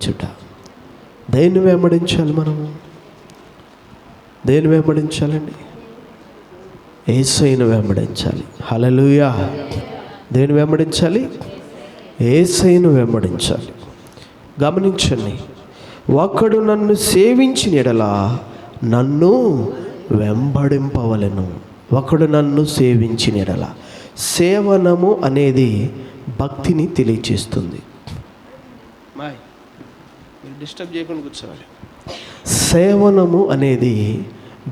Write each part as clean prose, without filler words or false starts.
చుట దేన్ని వెంబడించాలి? మనము దేన్ని వెంబడించాలండి? యేసయ్యను వెంబడించాలి. హల్లెలూయా. దేన్ని వెంబడించాలి? యేసయ్యను వెంబడించాలి. గమనించండి, ఒకడు నన్ను సేవించిన యెడల నన్ను వెంబడింపవలెను. ఒకడు నన్ను సేవించిన యెడల. సేవనము అనేది భక్తిని తెలియచేస్తుంది. డిస్టర్బ్ చేయకుండా కూర్చోవాలి. సేవనము అనేది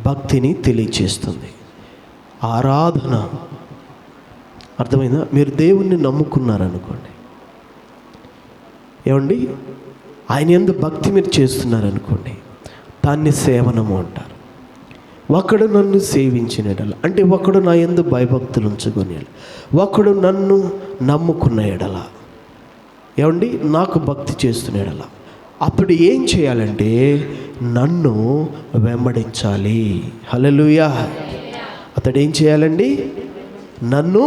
భక్తిని తెలియచేస్తుంది. ఆరాధన, అర్థమైందా? మీరు దేవుణ్ణి నమ్ముకున్నారనుకోండి, ఏమండి, ఆయన యందు భక్తి మీరు చేస్తున్నారనుకోండి, దాన్ని సేవనము అంటారు. ఒకడు నన్ను సేవించిన యెడల అంటే ఒకడు నా యందు భయభక్తులు ఉంచుకునే, ఒకడు నన్ను నమ్ముకున్న యెడల, ఏమండి, నాకు భక్తి చేస్తున్న యెడల, అప్పుడు ఏం చేయాలంటే నన్ను వెంబడించాలి. హల్లెలూయా. అతడు ఏం చేయాలండి? నన్ను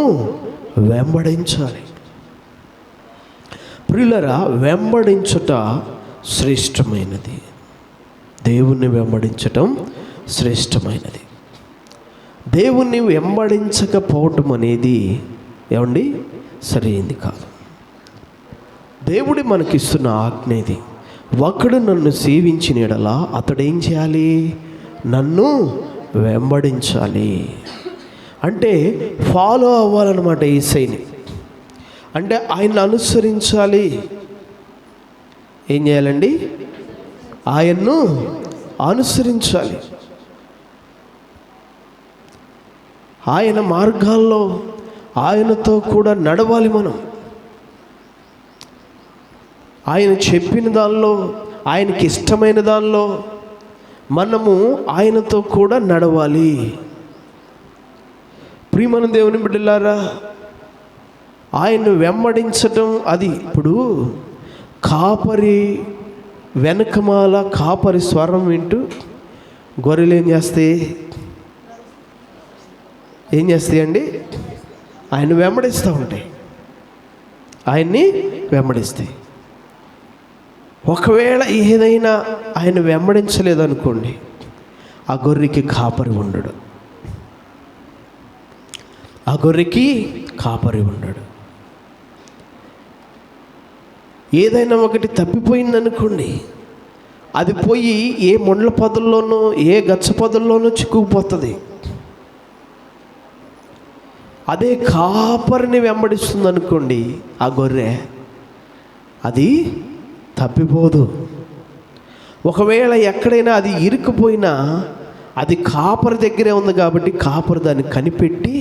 వెంబడించాలి. ప్రియులారా, వెంబడించుట శ్రేష్టమైనది. దేవుణ్ణి వెంబడించటం శ్రేష్టమైనది. దేవుణ్ణి వెంబడించకపోవటం అనేది ఏమండి సరైంది కాదు. దేవుడి మనకిస్తున్న ఆజ్ఞ ఇది. ఒకడు నన్ను సేవించిన యెడల అతడు ఏం చేయాలి? నన్ను వెంబడించాలి. అంటే ఫాలో అవ్వాలన్నమాట యేసయ్యని. అంటే ఆయన్ని అనుసరించాలి. ఏం చేయాలండి? ఆయన్ను అనుసరించాలి. ఆయన మార్గాల్లో ఆయనతో కూడా నడవాలి. మనం ఆయన చెప్పిన దానిలో, ఆయనకి ఇష్టమైన దానిలో మనము ఆయనతో కూడా నడవాలి. ప్రియమైన దేవుని బిడ్డలారా, ఆయన్ను వెంబడించటం అది. ఇప్పుడు కాపరి వెనకమాల కాపరి స్వరం వింటూ గొర్రెలు ఏం చేస్తాయండి? ఆయన్ని వెంబడిస్తూ ఉంటాయి. ఆయన్ని వెంబడిస్తాయి. ఒకవేళ ఏదైనా ఆయన వెంబడించలేదనుకోండి, ఆ గొర్రెకి కాపరి ఉండడు. ఆ గొర్రెకి కాపరి ఉండడు. ఏదైనా ఒకటి తప్పిపోయిందనుకోండి, అది పోయి ఏ మొండ్ల పొదల్లోనో ఏ గచ్చ పొదల్లోనో చిక్కుకుపోతుంది. అదే కాపరిని వెంబడిస్తుంది అనుకోండి, ఆ గొర్రె అది తప్పిపోదు. ఒకవేళ ఎక్కడైనా అది ఇరుక్కుపోయినా అది కాపరి దగ్గరే ఉంది కాబట్టి కాపరి దాన్ని కనిపెట్టి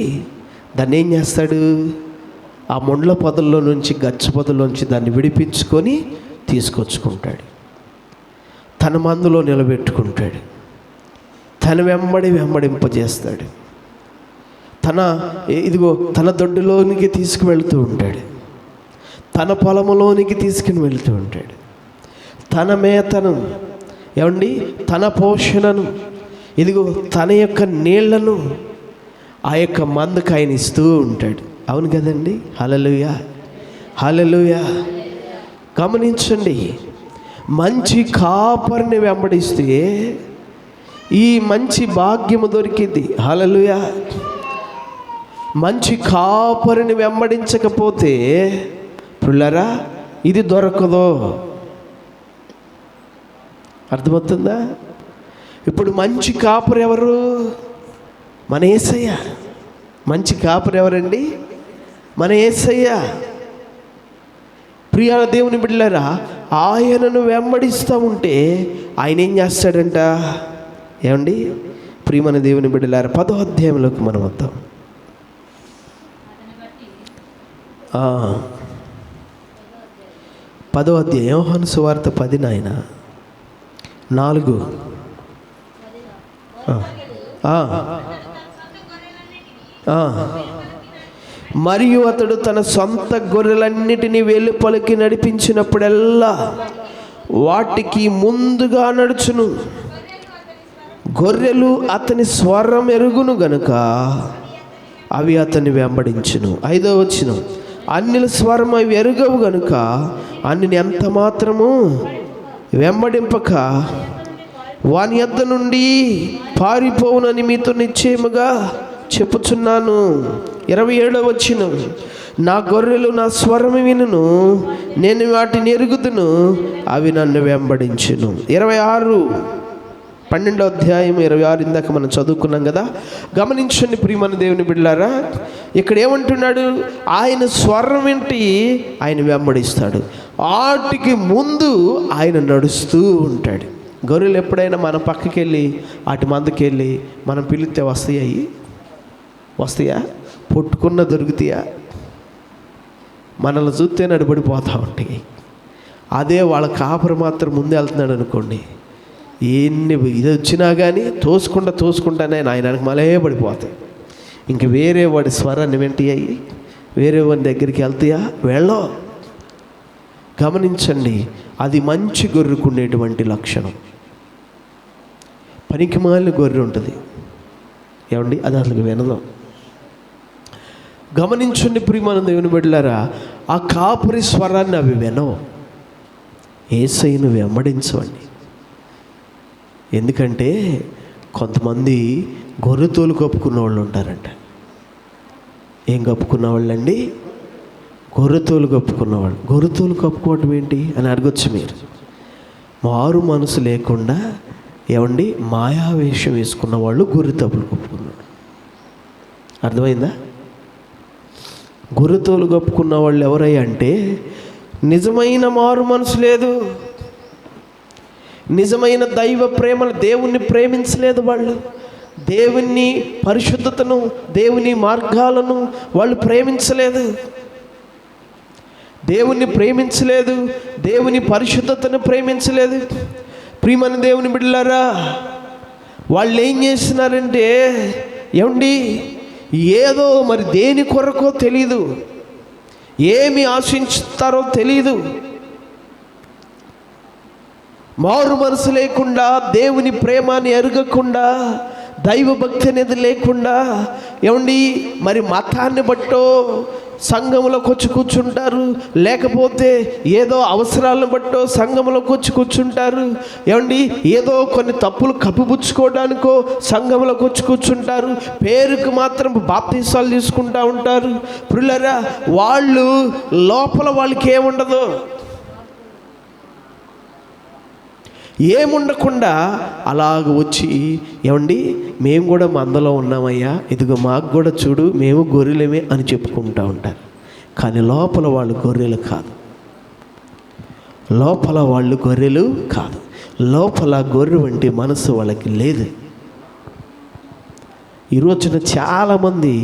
దాన్ని ఏం చేస్తాడు? ఆ మొండ్ల పొదల్లో నుంచి గచ్చ పొదల్లోంచి దాన్ని విడిపించుకొని తీసుకొచ్చుకుంటాడు. తన మందులో నిలబెట్టుకుంటాడు. తన వెంబడింపజేస్తాడు. తన దొడ్డులోనికి తీసుకువెళ్తూ ఉంటాడు. తన పొలములోనికి తీసుకుని వెళ్తూ ఉంటాడు. తన మేతను, ఏమండి, తన పోషణను, తన యొక్క నీళ్లను ఆ యొక్క మందుకు ఆయన ఇస్తూ ఉంటాడు. అవును కదండి? హల్లెలూయా, హల్లెలూయా. గమనించండి, మంచి కాపరిని వెంబడిస్తే ఈ మంచి భాగ్యము దొరికింది. హల్లెలూయా. మంచి కాపరిని వెంబడించకపోతే పిల్లరా ఇది దొరకదు. అర్థమవుతుందా? ఇప్పుడు మంచి కాపరి ఎవరు? మన యేసయ్య. మంచి కాపరి ఎవరండి? మన యేసయ్య. ప్రియ దేవుని బిడ్డలారా, ఆయనను వెంబడిస్తూ ఉంటే ఆయన ఏం చేస్తాడంట? ఏమండి ప్రియమైన దేవుని బిడ్డలారా, 10వ అధ్యాయంలోకి మనం వద్దాం. 10వ అధ్యాయం యోహాను సువార్త 10 నాయన 4. మరియు అతడు తన సొంత గొర్రెలన్నిటినీ వెలుపలికి నడిపించినప్పుడల్లా వాటికి ముందుగా నడుచును. గొర్రెలు అతని స్వరం ఎరుగును గనుక అవి అతన్ని వెంబడించును. 5వ వచనం, అన్యుల స్వరం అవి ఎరుగవు గనుక అన్నిని ఎంత మాత్రము వెంబడింపక వాని యొద్ద నుండి పారిపోవునని మీతో నిశ్చయముగా చెప్పుచున్నాను. 27వ వచనం, నా గొర్రెలు నా స్వరము వినును, నేను వాటిని ఎరుగుదును, అవి నన్ను వెంబడించును. 12వ అధ్యాయం 26 ఇందాక మనం చదువుకున్నాం కదా. గమనించండి ప్రియమైన దేవుని బిడ్డలారా, ఇక్కడ ఏమంటున్నాడు? ఆయన స్వరం వింటి ఆయన వెంబడిస్తాడు, వాటికి ముందు ఆయన నడుస్తూ ఉంటాడు. గొర్రెలు ఎప్పుడైనా మన పక్కకి వెళ్ళి వాటి మందకి వెళ్ళి మనం పిలిస్తే వస్తాయా? పొట్టుకున్న దొరుకుతాయా? మనల్ని చూస్తే నడిపడిపోతూ ఉంటాయి. అదే వాళ్ళ కాపరి మాత్రం ముందు వెళ్తున్నాడు అనుకోండి, ఎన్ని ఇది వచ్చినా కానీ తోసుకుంటానే ఆయన మలే పడిపోతాయి. ఇంక వేరే వాడి స్వరాన్ని వింటాయి, వేరే వాడి దగ్గరికి వెళ్తాయా? వెళ్ళో. గమనించండి, అది మంచి గొర్రెకు ఉండేటువంటి లక్షణం. పనికిమాలిన గొర్రె ఉంటుంది ఏమండి, అది అసలు వినదు. గమనించండి ప్రియమైన దేవుని బిడ్డలారా, ఆ కాపరి స్వరాన్ని అవి వినవు. యేసయ్యను వెంబడించవండి. ఎందుకంటే కొంతమంది గొర్రెతోలు కప్పుకున్న వాళ్ళు ఉంటారంట. ఏం కప్పుకున్న వాళ్ళండి? గొర్రెతోలు కప్పుకున్నవాళ్ళు. గొర్రెతోలు కప్పుకోవటం ఏంటి అని అడగొచ్చు మీరు. మారు మనసు లేకుండా ఏమండి మాయావేషం వేసుకున్న వాళ్ళు గొర్రెతోలు కప్పుకున్నాడు. అర్థమైందా? గొర్రెతోలు కప్పుకున్న వాళ్ళు ఎవరయ్యా అంటే నిజమైన మారు మనసు లేదు, నిజమైన దైవ ప్రేమను, దేవుణ్ణి ప్రేమించలేదు వాళ్ళు. దేవుని పరిశుద్ధతను, దేవుని మార్గాలను వాళ్ళు ప్రేమించలేదు. దేవుణ్ణి ప్రేమించలేదు, దేవుని పరిశుద్ధతను ప్రేమించలేదు. ప్రియమైన దేవుని బిడ్డలారా, వాళ్ళు ఏం చేస్తున్నారంటే ఏమండి, ఏదో మరి దేని కొరకో తెలీదు, ఏమి ఆశించుతారో తెలీదు, మారు మనసు లేకుండా, దేవుని ప్రేమాన్ని ఎరగకుండా, దైవ భక్తి అనేది లేకుండా ఏమండి మరి మతాన్ని బట్టో సంఘంలోకి వచ్చి కూర్చుంటారు, లేకపోతే ఏదో అవసరాలను బట్టో సంఘంలోకి వచ్చి కూర్చుంటారు. ఏమండి ఏదో కొన్ని తప్పులు కప్పిపుచ్చుకోవడానికో సంఘంలోకి వచ్చి కూర్చుంటారు. పేరుకు మాత్రం బాప్తీసాలు తీసుకుంటూ ఉంటారు. ప్రియులారా, వాళ్ళు లోపల వాళ్ళకి ఏముండదు, ఏముండకుండా అలాగ వచ్చి ఏమండి మేము కూడా మందలో ఉన్నామయ్యా, ఇదిగో మాకు కూడా చూడు, మేము గొర్రెలమే అని చెప్పుకుంటూ ఉంటారు. కానీ లోపల వాళ్ళు గొర్రెలు కాదు, లోపల వాళ్ళు గొర్రెలు కాదు. లోపల గొర్రె వంటి మనసు వాళ్ళకి లేదు. ఈరోజున చాలామంది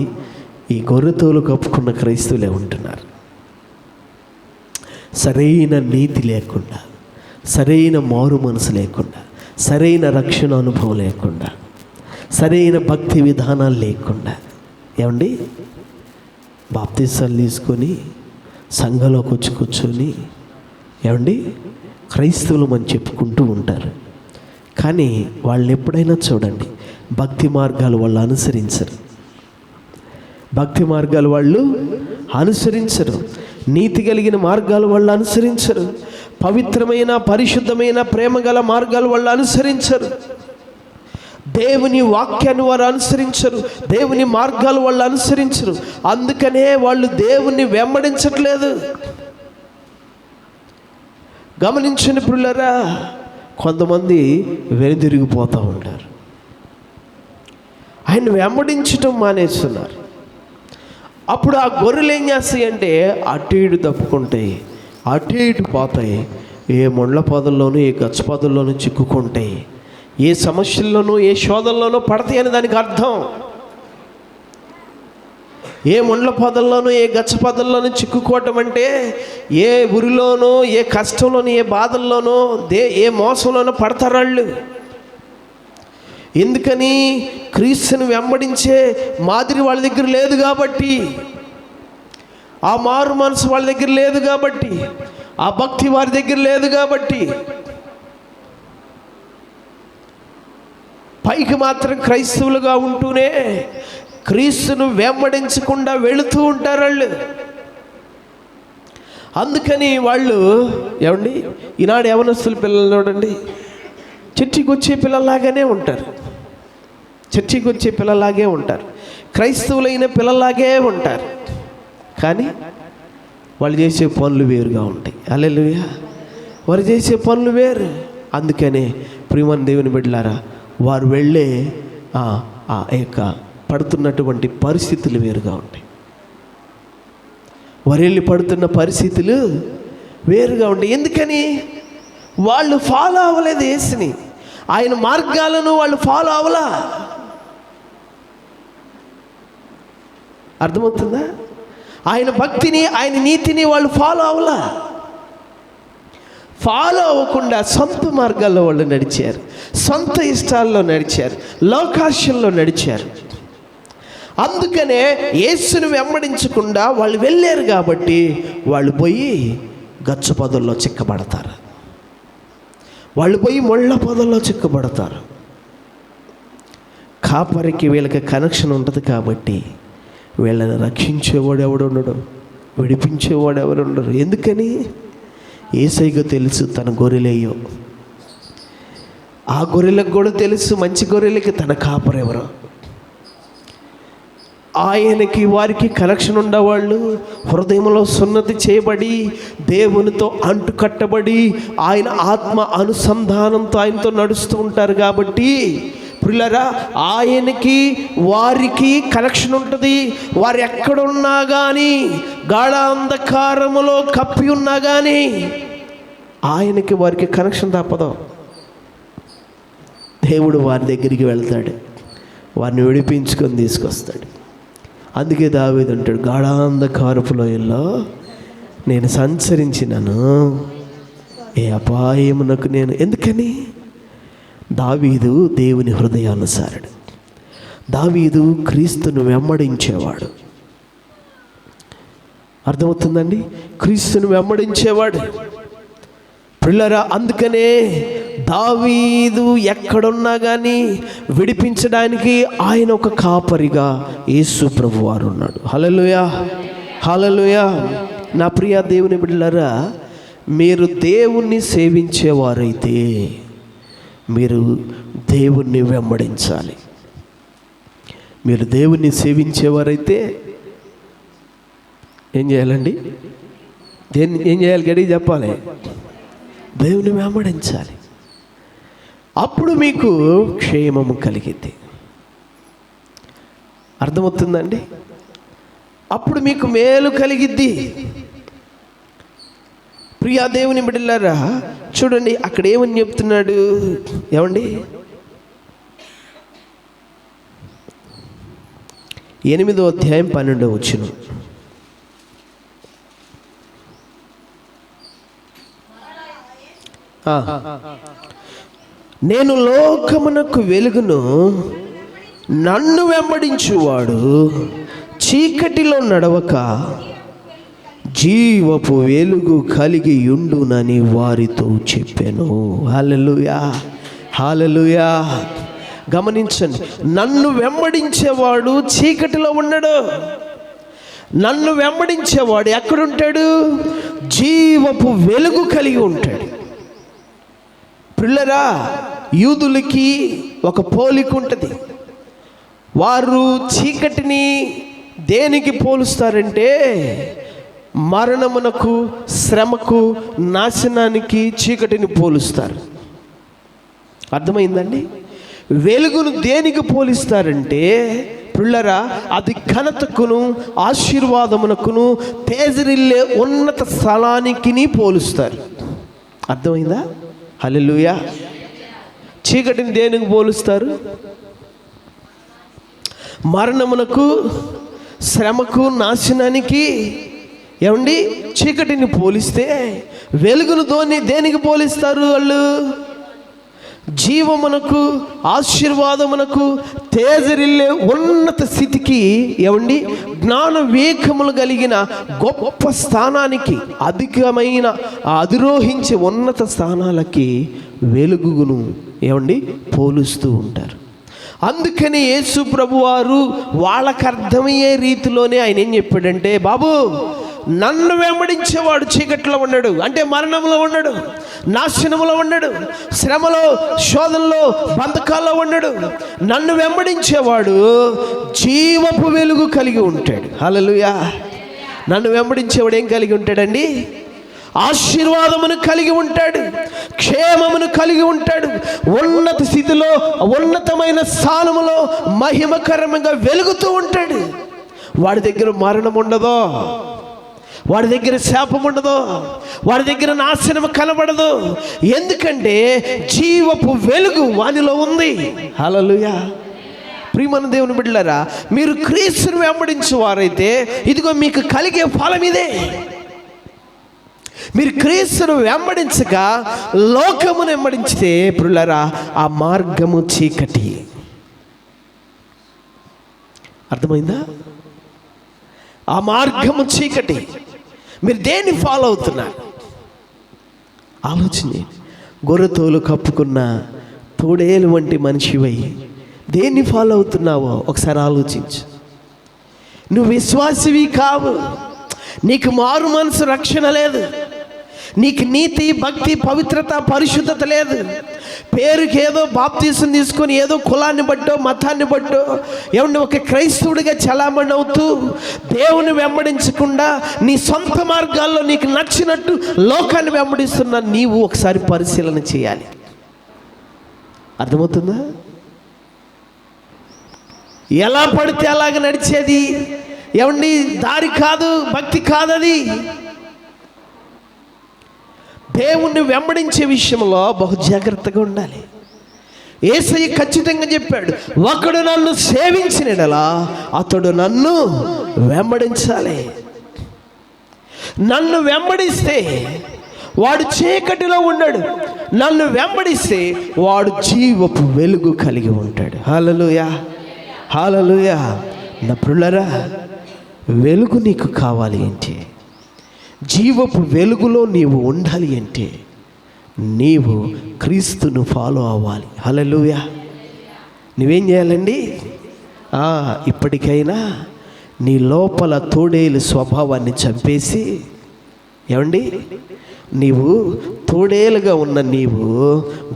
ఈ గొర్రెతోలు కప్పుకున్న క్రైస్తవులే ఉంటున్నారు. సరైన నీతి లేకుండా, సరైన మారు మనసు లేకుండా, సరైన రక్షణ అనుభవం లేకుండా, సరైన భక్తి విధానాలు లేకుండా ఏమండి బాప్తీసాలు తీసుకొని సంఘంలోకి వచ్చి కూర్చొని ఏమండి క్రైస్తవులు అని చెప్పుకుంటూ ఉంటారు. కానీ వాళ్ళని ఎప్పుడైనా చూడండి, భక్తి మార్గాలు వాళ్ళు అనుసరించరు. భక్తి మార్గాలు వాళ్ళు అనుసరించరు, నీతి కలిగిన మార్గాలు వాళ్ళు అనుసరించరు, పవిత్రమైన పరిశుద్ధమైన ప్రేమ గల మార్గాలు వాళ్ళు అనుసరించరు, దేవుని వాక్యాన్ని వారు అనుసరించరు, దేవుని మార్గాలు వాళ్ళు అనుసరించరు. అందుకనే వాళ్ళు దేవుణ్ణి వెంబడించట్లేదు. గమనించండి ప్రియులారా, కొంతమంది వెనుదిరిగిపోతూ ఉంటారు, ఆయన వెంబడించటం మానేస్తున్నారు. అప్పుడు ఆ గొర్రెలు ఏం చేస్తాయి అంటే అటు ఇటు తప్పుకుంటాయి, అటు ఇటు పోతాయి, ఏ మొండ్ల పొదల్లోనూ ఏ గచ్చ పొదల్లోనూ చిక్కుకుంటాయి, ఏ సమస్యల్లోనూ ఏ శోధనలోనూ పడతాయి అని దానికి అర్థం. ఏ మొండ్ల పొదల్లోనూ ఏ గచ్చ పొదల్లోనూ చిక్కుకోవటం అంటే ఏ ఊరిలోనో ఏ కష్టంలోనూ ఏ బాధల్లోనో ఏ మోసంలోనో పడతారు వాళ్ళు. ఎందుకని? క్రీస్తుని వెంబడించే మాదిరి వాళ్ళ దగ్గర లేదు కాబట్టి, ఆ మారు మనసు వాళ్ళ దగ్గర లేదు కాబట్టి, ఆ భక్తి వారి దగ్గర లేదు కాబట్టి, పైకి మాత్రం క్రైస్తవులుగా ఉంటూనే క్రీస్తును వెంబడించకుండా వెళుతూ ఉంటారు వాళ్ళు. అందుకని వాళ్ళు ఏమండి ఈనాడు యవనస్తుల పిల్లలు చూడండి, చర్చికి వచ్చే పిల్లల్లాగానే ఉంటారు, చర్చికి వచ్చే పిల్లలాగే ఉంటారు, క్రైస్తవులైన పిల్లలాగే ఉంటారు. కానీ వాళ్ళు చేసే పనులు వేరుగా ఉంటాయి. హల్లెలూయా. వారు చేసే పనులు వేరు. అందుకనే ప్రియమైన దేవుని బిడ్డలారా, వారు వెళ్ళే ఆ యొక్క పడుతున్నటువంటి పరిస్థితులు వేరుగా ఉంటాయి. వారు వెళ్ళి పడుతున్న పరిస్థితులు వేరుగా ఉంటాయి. ఎందుకని? వాళ్ళు ఫాలో అవ్వలేదు యేసుని, ఆయన మార్గాలను వాళ్ళు ఫాలో అవ్వలా. అర్థమవుతుందా? ఆయన భక్తిని, ఆయన నీతిని వాళ్ళు ఫాలో అవ్వలా. ఫాలో అవ్వకుండా సొంత మార్గాల్లో వాళ్ళు నడిచారు, సొంత ఇష్టాల్లో నడిచారు, లోకాశంలో నడిచారు. అందుకనే యేసుని వెంబడించకుండా వాళ్ళు వెళ్ళారు కాబట్టి వాళ్ళు పోయి గచ్చు పొదల్లో చిక్కబడతారు, వాళ్ళు పోయి ముళ్ళ పొదల్లో చిక్కబడతారు. కాపరికి వీళ్ళకి కనెక్షన్ ఉంటుంది కాబట్టి వీళ్ళని రక్షించేవాడు ఎవడు ఉండడు, విడిపించేవాడు ఎవరు ఉండరు. ఎందుకని? యేసయ్యకు తెలుసు తన గొర్రెలేయో, ఆ గొర్రెలకు కూడా తెలుసు మంచి గొర్రెలకి తన కాపరెవరో. ఆయనకి వారికి కనెక్షన్ ఉండేవాళ్ళు హృదయంలో సున్నతి చేయబడి దేవునితో అంటుకట్టబడి ఆయన ఆత్మ అనుసంధానంతో ఆయనతో నడుస్తూ ఉంటారు. కాబట్టి ప్రియులారా, ఆయనకి వారికి కనెక్షన్ ఉంటుంది. వారు ఎక్కడున్నా కానీ, గాఢాంధకారములో కప్పి ఉన్నా కానీ ఆయనకి వారికి కనెక్షన్ తప్పదు. దేవుడు వారి దగ్గరికి వెళ్తాడు, వారిని విడిపించుకొని తీసుకొస్తాడు. అందుకే దావీదు అంటాడు, గాఢాంధకారపు లోయల్లో నేను సంచరించినను, ఏ అపాయమునకు నేను. ఎందుకని? దావీదు దేవుని హృదయానుసారుడు, దావీదు క్రీస్తును వెంబడించేవాడు. అర్థమవుతుందండి? క్రీస్తును వెంబడించేవాడు పిల్లరా. అందుకనే దావీదు ఎక్కడున్నా కానీ విడిపించడానికి ఆయన ఒక కాపరిగా యేసు ప్రభు వారు ఉన్నాడు. హల్లెలూయా, హల్లెలూయా. నా ప్రియ దేవుని బిడ్డలారా, మీరు దేవుణ్ణి సేవించేవారైతే మీరు దేవుణ్ణి వెంబడించాలి. మీరు దేవుణ్ణి సేవించేవారైతే ఏం చేయాలండి? ఏం చేయాలి? గడి చెప్పాలి. దేవుని వెంబడించాలి. అప్పుడు మీకు క్షేమము కలిగిద్ది. అర్థమవుతుందండి? అప్పుడు మీకు మేలు కలిగిద్ది. ప్రియా దేవుని బిడ్డలారా, చూడండి అక్కడ ఏమని చెప్తున్నాడు ఏమండి? 8వ అధ్యాయం 12వ వచనం. నేను లోకమునకు వెలుగును, నన్ను వెంబడించువాడు చీకటిలో నడవక జీవపు వెలుగు కలిగి ఉండునని వారితో చెప్పాను. హల్లెలూయా, హల్లెలూయా. గమనించండి, నన్ను వెంబడించేవాడు చీకటిలో ఉండడు. నన్ను వెంబడించేవాడు ఎక్కడుంటాడు? జీవపు వెలుగు కలిగి ఉంటాడు. పిల్లరా, యూదులకి ఒక పోలిక ఉంటుంది. వారు చీకటిని దేనికి పోలుస్తారంటే మరణమునకు, శ్రమకు, నాశనానికి చీకటిని పోలుస్తారు. అర్థమైందండి? వెలుగును దేనికి పోలిస్తారంటే పిల్లరా, అది ఘనతకును, ఆశీర్వాదమునకును, తేజరిల్లే ఉన్నత స్థలానికి పోలుస్తారు. అర్థమైందా? హల్లెలూయా. చీకటిని దేనికి పోలుస్తారు? మరణమునకు, శ్రమకు, నాశనానికి. ఏమండి? చీకటిని పోలిస్తే వెలుగును దేనికి పోలిస్తారు వాళ్ళు? జీవమునకు, ఆశీర్వాదమునకు, తేజరిల్లే ఉన్నత స్థితికి. ఏమండి? జ్ఞాన వివేకములు కలిగిన గొప్ప స్థానానికి, అధికమైన అధిరోహించే ఉన్నత స్థానాలకి వెలుగును ఏమండి పోలుస్తూ ఉంటారు. అందుకని యేసు ప్రభువారు వాళ్ళకు అర్థమయ్యే రీతిలోనే ఆయన ఏం చెప్పాడంటే, బాబు నన్ను వెంబడించేవాడు చీకట్లో ఉన్నాడు, అంటే మరణంలో ఉన్నాడు, నాశనంలో ఉన్నాడు, శ్రమలో, శోధనలో, బంధకాల్లో ఉన్నాడు. నన్ను వెంబడించేవాడు జీవపు వెలుగు కలిగి ఉంటాడు. హల్లెలూయా. నన్ను వెంబడించేవాడు ఏం కలిగి ఉంటాడండి? ఆశీర్వాదమును కలిగి ఉంటాడు, క్షేమమును కలిగి ఉంటాడు, ఉన్నత స్థితిలో, ఉన్నతమైన స్థానములో మహిమకరంగా వెలుగుతూ ఉంటాడు. వాడి దగ్గర మరణం ఉండదు, వాడి దగ్గర శాపం ఉండదు, వాడి దగ్గర నాశనం కనబడదు. ఎందుకంటే జీవపు వెలుగు వానిలో ఉంది. హల్లెలూయా. ప్రియమైన దేవుని బిడ్డలారా, మీరు క్రీస్తును వెంబడించే వారైతే ఇదిగో మీకు కలిగే ఫలం ఇదే. మీరు క్రీస్తును వెంబడించక లోకమును వెంబడించితే ప్రియులారా, ఆ మార్గము చీకటి. అర్థమైందా? ఆ మార్గము చీకటి. మీరు దేన్ని ఫాలో అవుతున్నారు? ఆలోచన. గొర్రెతోలు కప్పుకున్న తోడేలు వంటి మనిషివై దేన్ని ఫాలో అవుతున్నావో ఒకసారి ఆలోచించు. నువ్వు విశ్వాసివి కావు, నీకు మారు మనసు రక్షణ లేదు, నీకు నీతి, భక్తి, పవిత్రత, పరిశుద్ధత లేదు. పేరుకి ఏదో బాప్తీసం తీసుకొని ఏదో కులాన్ని బట్టో మతాన్ని బట్టో ఏమన్నా ఒక క్రైస్తవుడిగా చలామణి అవుతూ దేవుని వెంబడించకుండా నీ సొంత మార్గాల్లో నీకు నచ్చినట్టు లోకాన్ని వెంబడిస్తున్నా నీవు ఒకసారి పరిశీలన చేయాలి. అర్థమవుతుందా? ఎలా పడితే అలాగ నడిచేది ఏమండి దారి కాదు, భక్తి కాదది. దేవుణ్ణి వెంబడించే విషయంలో బహు జాగ్రత్తగా ఉండాలి. యేసయ్య ఖచ్చితంగా చెప్పాడు, ఒకడు నన్ను సేవించినలా అతడు నన్ను వెంబడించాలి. నన్ను వెంబడిస్తే వాడు చీకటిలో ఉన్నాడు, నన్ను వెంబడిస్తే వాడు జీవపు వెలుగు కలిగి ఉంటాడు. హల్లెలూయా, హల్లెలూయా. నా ప్రియులారా, వెలుగు నీకు కావాలి అంటే, జీవపు వెలుగులో నీవు ఉండాలి అంటే నీవు క్రీస్తును ఫాలో అవ్వాలి. హల్లెలూయా. నువ్వేం చేయాలండి? ఇప్పటికైనా నీ లోపల తోడేలు స్వభావాన్ని చంపేసి, ఏమండి, నీవు తోడేలుగా ఉన్న నీవు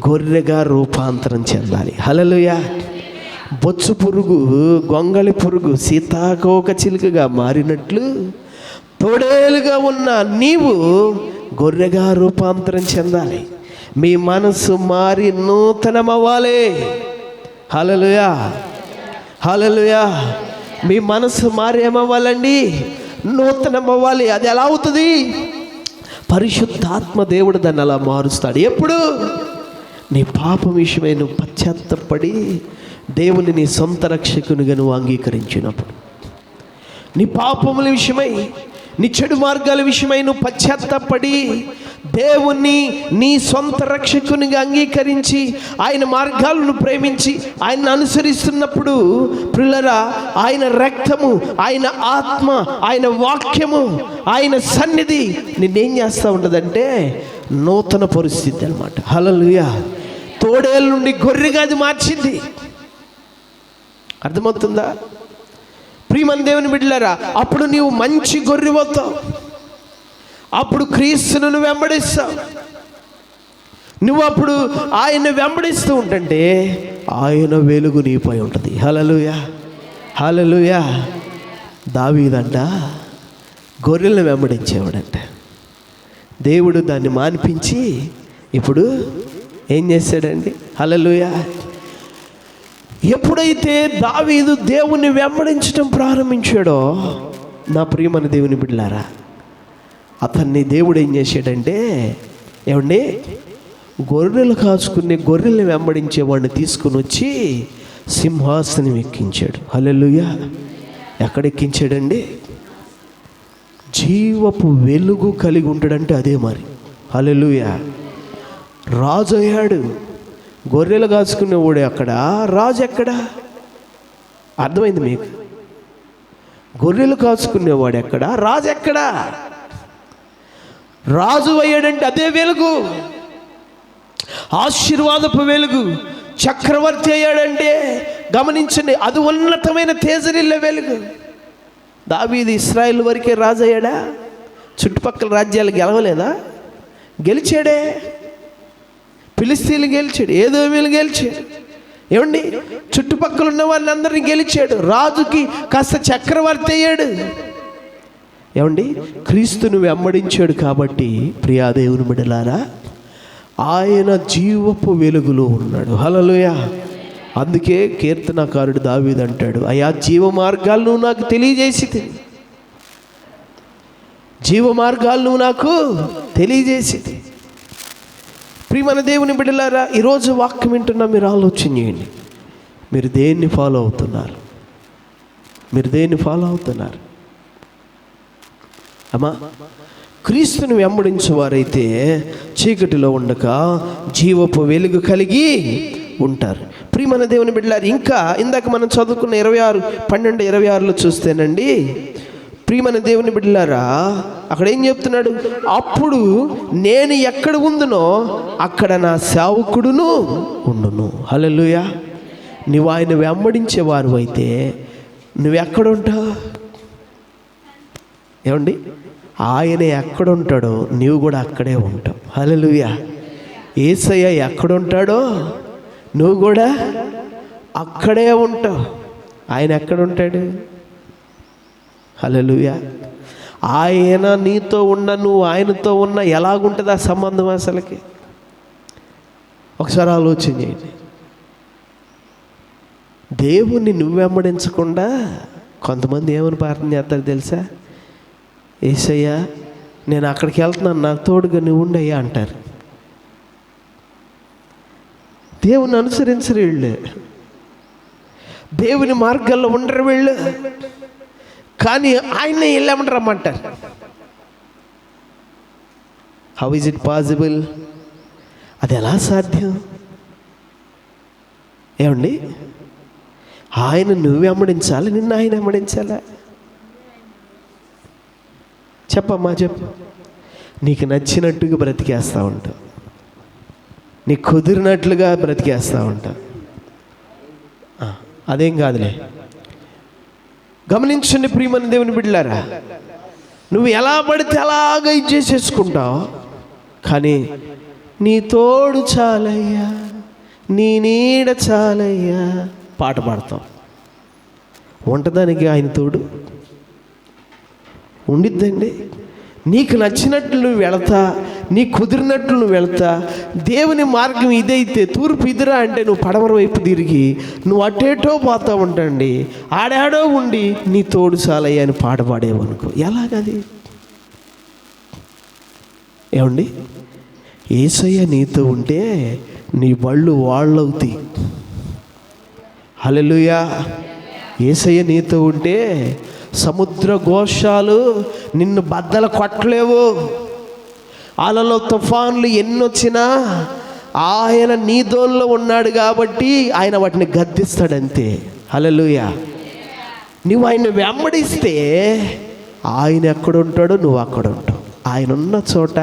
గొర్రెగా రూపాంతరం చెందాలి. హల్లెలూయా. బొచ్చు పురుగు, గొంగళి పురుగు సీతాకోక చిలుకగా మారినట్లు తోడేలుగా ఉన్న నీవు గొర్రెగా రూపాంతరం చెందాలి. మీ మనసు మారి నూతనమవ్వాలి. హల్లెలూయా, హల్లెలూయా. మీ మనసు మారి ఏమవ్వాలండి? నూతనమవ్వాలి. అది ఎలా అవుతుంది? పరిశుద్ధాత్మ దేవుడు దాన్ని అలా మారుస్తాడు. ఎప్పుడు? నీ పాపం విషయమై నువ్వు పశ్చాత్తపడి దేవుని నీ సొంత రక్షకునిగా నువ్వు అంగీకరించినప్పుడు, నీ పాపముల విషయమై, నీ చెడు మార్గాల విషయమై నువ్వు పశ్చాత్తపడి దేవుణ్ణి నీ సొంత రక్షకునిగా అంగీకరించి ఆయన మార్గాలను ప్రేమించి ఆయన్ని అనుసరిస్తున్నప్పుడు ప్రియులారా, ఆయన రక్తము, ఆయన ఆత్మ, ఆయన వాక్యము, ఆయన సన్నిధి నిన్నేం చేస్తూ ఉండదంటే నూతన పరిస్థితి అన్నమాట. హల్లెలూయా. తోడేళ్ళ నుండి గొర్రెగా అది మార్చింది. అర్థమవుతుందా? ప్రియమైన దేవుని బిడ్డలారా, అప్పుడు నీవు మంచి గొర్రె అవుతావు. అప్పుడు క్రీస్తును వెంబడిస్తావు. నువ్వు అప్పుడు ఆయన వెంబడిస్తూ ఉంటుంటే ఆయన వెలుగు నీపై ఉంటుంది. హల్లెలూయా, హల్లెలూయా. దావీదంట గొర్రెలను వెంబడించేవాడంట. దేవుడు దాన్ని మాన్పించి ఇప్పుడు ఏం చేశాడండి? హల్లెలూయా. ఎప్పుడైతే దావీదు దేవుని వెంబడించడం ప్రారంభించాడో, నా ప్రియమైన దేవుని బిడ్డలారా, అతన్ని దేవుడు ఏం చేశాడంటే, ఏమండి, గొర్రెలు కాచుకునే గొర్రెల్ని వెంబడించేవాడిని తీసుకుని వచ్చి సింహాసనం ఎక్కించాడు. హల్లెలూయా. ఎక్కడ ఎక్కించాడండి? జీవపు వెలుగు కలిగి ఉంటాడంటే అదే మరి. హల్లెలూయా. రాజు అయ్యాడు. గొర్రెలు కాచుకునేవాడు అక్కడ, రాజు ఎక్కడ? అర్థమైంది మీకు? గొర్రెలు కాచుకునేవాడు ఎక్కడ, రాజు ఎక్కడ? రాజు అయ్యాడంటే అదే వెలుగు, ఆశీర్వాదపు వెలుగు. చక్రవర్తి అయ్యాడంటే గమనించండి, అది ఉన్నతమైన తేజరిల్ల వెలుగు. దావీదు ఇశ్రాయేలు వరకే రాజు అయ్యాడా? చుట్టుపక్కల రాజ్యాలు గెలవలేదా? గెలిచాడే. ఫిలిస్తీన్లు గెలిచాడు, ఏదోమీలు గెలిచాడు. ఏమండి, చుట్టుపక్కల ఉన్న వాళ్ళందరినీ గెలిచాడు. రాజుకి కాస్త చక్రవర్తి అయ్యాడు. ఏమండి, క్రీస్తును వెంబడించాడు కాబట్టి ప్రియా దేవుని బిడ్డలారా, ఆయన జీవపు వెలుగులో ఉన్నాడు. హల్లెలూయా. అందుకే కీర్తనకారుడు దావీదు అంటాడు, అయ్యా జీవ మార్గాలు నువ్వు నాకు తెలియజేసి, జీవ మార్గాలు నువ్వు నాకు తెలియజేసి. ప్రియమైన దేవుని బిడ్డలారా, ఈరోజు వాక్యం వింటున్నా మీరు ఆలోచన చేయండి. మీరు దేన్ని ఫాలో అవుతున్నారు? మీరు దేన్ని ఫాలో అవుతున్నారు? అమ్మా, క్రీస్తుని వెంబడించేవారైతే చీకటిలో ఉండక జీవపు వెలుగు కలిగి ఉంటారు. ప్రియమైన దేవుని బిడ్డలారా, ఇంకా ఇందాక మనం చదువుకున్న 26:12-26లో చూస్తేనండి, ప్రియమైన దేవుని బిడ్డలారా, అక్కడ ఏం చెప్తున్నాడు? అప్పుడు నేను ఎక్కడ ఉందునో అక్కడ నా సేవకుడును ఉండును. హల్లెలూయా. నువ్వు ఆయన వెంబడించేవారు అయితే నువ్వెక్కడుంటావు? ఏమండి, ఆయన ఎక్కడుంటాడో నీవు కూడా అక్కడే ఉంటావు. హల్లెలూయా. యేసయ్య ఎక్కడుంటాడో నువ్వు కూడా అక్కడే ఉంటావు. ఆయన ఎక్కడుంటాడు? హల్లెలూయా. ఆయన నీతో ఉన్న, నువ్వు ఆయనతో ఉన్న, ఎలాగుంటుంది ఆ సంబంధం అసలుకి? ఒకసారి ఆలోచన చేయండి. దేవుణ్ణి నువ్వు వెంబడించకుండా కొంతమంది ఏమని ప్రార్థన చేస్తారు తెలుసా? యేసయ్యా నేను అక్కడికి వెళ్తున్నాను, నాకు తోడుగా నువ్వు ఉండయ్యా అంటారు. దేవుని అనుసరించరు వీళ్ళు, దేవుని మార్గాల్లో ఉండరు వీళ్ళు. కానీ ఆయన్ని వెళ్ళామని రమ్మంటారు. How is it possible? అది ఎలా సాధ్యం? ఏమండి, ఆయన నువ్వు వెంబడించాలి, నిన్ను ఆయన వెంబడించాలా? చెప్పమ్మా, చెప్పు. నీకు నచ్చినట్టుగా బ్రతికేస్తూ ఉంటావు, నీకు కుదిరినట్లుగా బ్రతికేస్తూ ఉంటావు. అదేం కాదులే. గమనించండి ప్రియమైన దేవుని బిడ్డలారా, నువ్వు ఎలా పడితే అలాగా ఇచ్చేసేసుకుంటావు. కానీ నీ తోడు చాలయ్యా, నీ నీడ చాలయ్యా పాట పాడతావు. ఉంటుందానికి ఆయన తోడు ఉండిద్దండి. నీకు నచ్చినట్లు నువ్వు వెళతా, నీకు కుదిరినట్లు నువ్వు వెళతా. దేవుని మార్గం ఇదైతే తూర్పు ఇదిరా అంటే నువ్వు పడమర వైపు తిరిగి నువ్వు అటేటో పోతా ఉంటాండి. ఆడాడో ఉండి నీ తోడు చాలయ్యా అని పాట పాడేవనుకో, ఎలాగది? ఏమండి, యేసయ్య నీతో ఉంటే నీ బళ్ళు వాళ్ళవుతాయి. హల్లెలూయా. యేసయ్య నీతో ఉంటే సముద్ర ఘోషాలు నిన్ను బద్దలు కొట్టలేవు. అలలో తుఫాన్లు ఎన్నొచ్చినా ఆయన నీ దోల్లో ఉన్నాడు కాబట్టి ఆయన వాటిని గద్దిస్తాడంతే. హల్లెలూయా. నువ్వు ఆయన వెంబడిస్తే ఆయన ఎక్కడుంటాడో నువ్వు అక్కడ ఉంటావు. ఆయన ఉన్న చోట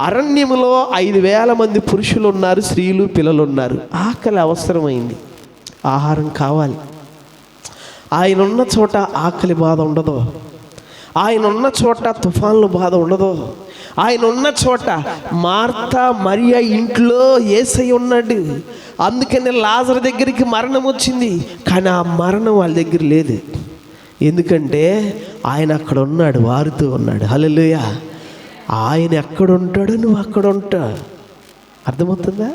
అరణ్యములో 5,000 మంది పురుషులు ఉన్నారు, స్త్రీలు, పిల్లలు ఉన్నారు. ఆకలి అవసరమైంది, ఆహారం కావాలి. ఆయన ఉన్న చోట ఆకలి బాధ ఉండదు. ఆయన ఉన్న చోట తుఫాన్లు బాధ ఉండదు. ఆయన ఉన్న చోట మార్తా మరియా ఇంట్లో యేసయ్య ఉన్నాడు. అందుకని లాజరు దగ్గరికి మరణం వచ్చింది, కానీ ఆ మరణం వాళ్ళ దగ్గర లేదు. ఎందుకంటే ఆయన అక్కడ ఉన్నాడు, వారితో ఉన్నాడు. హల్లెలూయా. ఆయన ఎక్కడ ఉంటాడో నువ్వు అక్కడ ఉంటావు. అర్థమవుతుందా?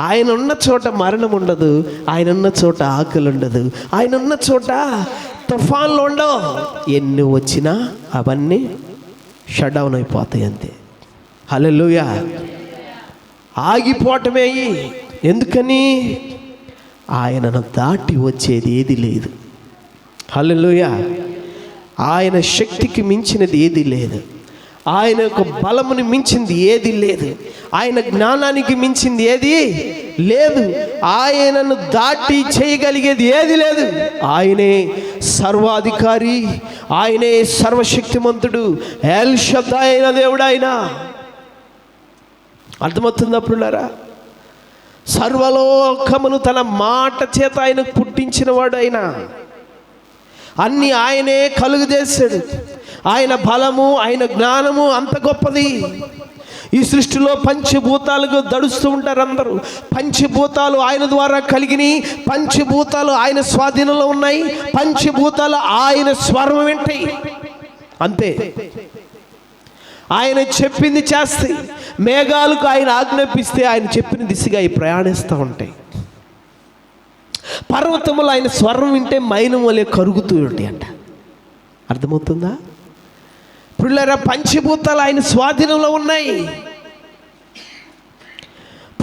ఆయన ఉన్న చోట మరణం ఉండదు, ఆయన ఉన్న చోట ఆకలి ఉండదు, ఆయన ఉన్న చోట తుఫాన్లు ఉండవు. ఎన్ని వచ్చినా అవన్నీ షట్ డౌన్ అయిపోతాయి అంతే. హల్లెలూయా. ఆగిపోవటమే. ఎందుకని? ఆయనను దాటి వచ్చేది ఏది లేదు. హల్లెలూయా. ఆయన శక్తికి మించినది ఏది లేదు. ఆయన యొక్క బలముని మించింది ఏది లేదు. ఆయన జ్ఞానానికి మించింది ఏది లేదు. ఆయనను దాటి చేయగలిగేది ఏది లేదు. ఆయనే సర్వాధికారి, ఆయనే సర్వశక్తిమంతుడు, ఎల్ షద్దాయ్ అయిన దేవుడు ఆయన. అర్థమవుతుంది అప్పుడులారా? సర్వలోకమును తన మాట చేత ఆయనకు పుట్టించిన వాడు ఆయన. అన్నీ ఆయనే కలుగజేశాడు. ఆయన బలము, ఆయన జ్ఞానము అంత గొప్పది. ఈ సృష్టిలో పంచభూతాలకు దడుస్తూ ఉంటారు అందరూ. పంచభూతాలు ఆయన ద్వారా కలిగినాయి, పంచభూతాలు ఆయన స్వాధీనంలో ఉన్నాయి, పంచభూతాలు ఆయన స్వరం వింటాయి. అంతే, ఆయన చెప్పింది చేస్తాయి. మేఘాలకు ఆయన ఆజ్ఞాపిస్తే ఆయన చెప్పిన దిశగా అవి ప్రయాణిస్తూ ఉంటాయి. పర్వతములు ఆయన స్వరం వింటే మైనం వలె కరుగుతూ ఉంటాయి అంట. అర్థమవుతుందా? పిల్లరా, పంచభూతాలు ఆయన స్వాధీనంలో ఉన్నాయి.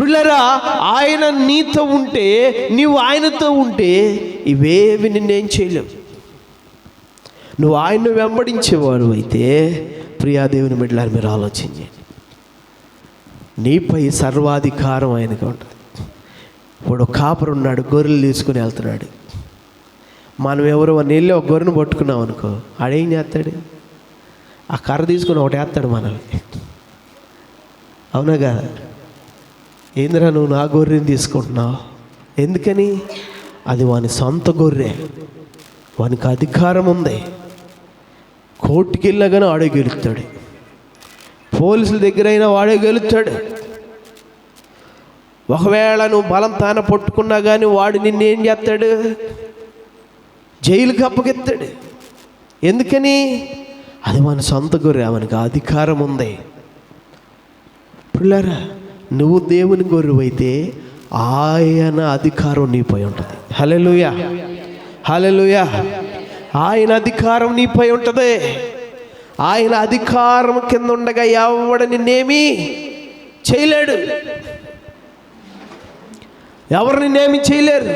పిల్లరా, ఆయన నీతో ఉంటే, నీవు ఆయనతో ఉంటే ఇవేవి నిన్నేం చేయలేవు. నువ్వు ఆయన్ను వెంబడించేవాడు అయితే, ప్రియా దేవుని బిడ్డలారా, మీరు ఆలోచించండి, నీపై సర్వాధికారం ఆయనకు ఉంటుంది. ఇప్పుడు కాపరు ఉన్నాడు, గొర్రెలు తీసుకుని వెళ్తున్నాడు. మనం ఎవరు నీళ్ళు ఒక గొర్రెను పట్టుకున్నాం అనుకో, ఆడేం చేస్తాడు? ఆ కర్ర తీసుకుని ఒకటి వేస్తాడు మనల్ని. అవునా కదా? ఏందిరా నువ్వు నా గొర్రెని తీసుకుంటున్నావు? ఎందుకని? అది వాని సొంత గొర్రె, వానికి అధికారం ఉంది. కోర్టుకి వెళ్ళినా కానీ వాడే గెలుస్తాడు, పోలీసుల దగ్గర అయినా వాడే గెలుస్తాడు. ఒకవేళ నువ్వు బలం తాన పట్టుకున్నా కానీ వాడు నిన్నేం చేస్తాడు? జైలుకి అప్పగెత్తాడు. ఎందుకని? అది మన సొంత గొర్రె, మనకు అధికారం ఉంది. పిల్లరా, నువ్వు దేవుని గొర్రెవైతే ఆయన అధికారం నీపై ఉంటుంది. హల్లెలూయా, హల్లెలూయా. ఆయన అధికారం నీపై ఉంటుంది. ఆయన అధికారం కింద ఉండగా ఎవడు నిన్నేమీ చేయలేడు. ఎవరు నిన్నేమి చేయలేరు.